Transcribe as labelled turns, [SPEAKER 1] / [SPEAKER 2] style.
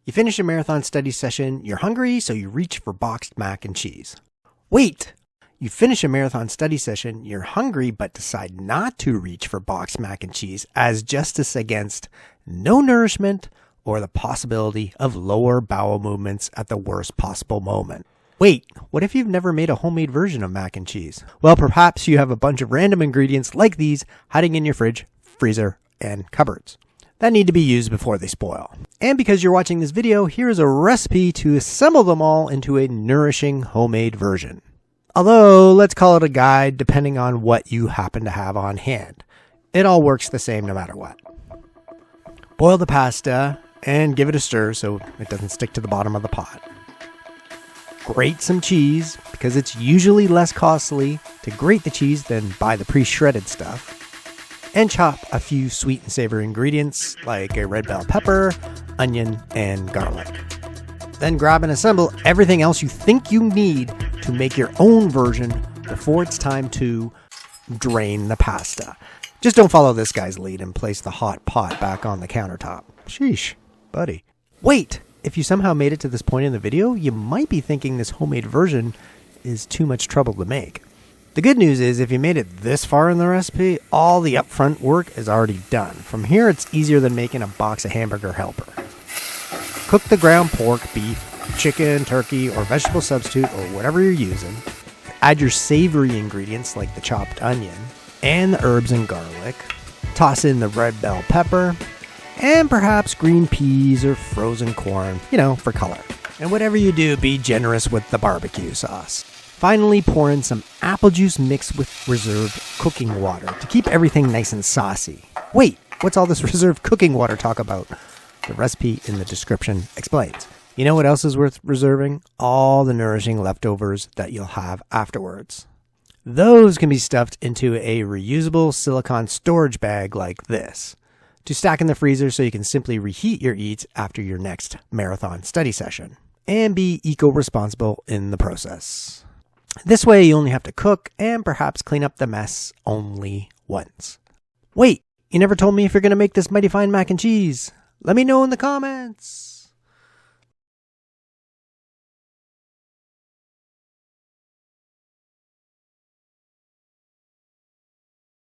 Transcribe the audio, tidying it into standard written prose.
[SPEAKER 1] You finish a marathon study session, you're hungry, so you reach for boxed mac and cheese. Wait! You finish a marathon study session, you're hungry, but decide not to reach for boxed mac and cheese as justice against no nourishment or the possibility of lower bowel movements at the worst possible moment. Wait, what if you've never made a homemade version of mac and cheese? Well, perhaps you have a bunch of random ingredients like these hiding in your fridge, freezer, and cupboards that need to be used before they spoil. And because you're watching this video, here's a recipe to assemble them all into a nourishing homemade version. Although, let's call it a guide depending on what you happen to have on hand. It all works the same no matter what. Boil the pasta and give it a stir so it doesn't stick to the bottom of the pot. Grate some cheese because it's usually less costly to grate the cheese than buy the pre-shredded stuff. And chop a few sweet and savory ingredients like a red bell pepper, onion, and garlic. Then grab and assemble everything else you think you need to make your own version before it's time to drain the pasta. Just don't follow this guy's lead and place the hot pot back on the countertop. Sheesh, buddy. Wait, if you somehow made it to this point in the video, you might be thinking this homemade version is too much trouble to make. The good news is if you made it this far in the recipe, all the upfront work is already done. From here, it's easier than making a box of hamburger helper. Cook the ground pork, beef, chicken, turkey, or vegetable substitute, or whatever you're using. Add your savory ingredients like the chopped onion and the herbs and garlic. Toss in the red bell pepper and perhaps green peas or frozen corn, for color. And whatever you do, be generous with the barbecue sauce. Finally, pour in some apple juice mixed with reserved cooking water to keep everything nice and saucy. Wait, what's all this reserved cooking water talk about? The recipe in the description explains. You know what else is worth reserving? All the nourishing leftovers that you'll have afterwards. Those can be stuffed into a reusable silicone storage bag like this to stack in the freezer so you can simply reheat your eats after your next marathon study session and be eco-responsible in the process. This way you only have to cook and perhaps clean up the mess only once. Wait, you never told me if you're going to make this mighty fine mac and cheese. Let me know in the comments.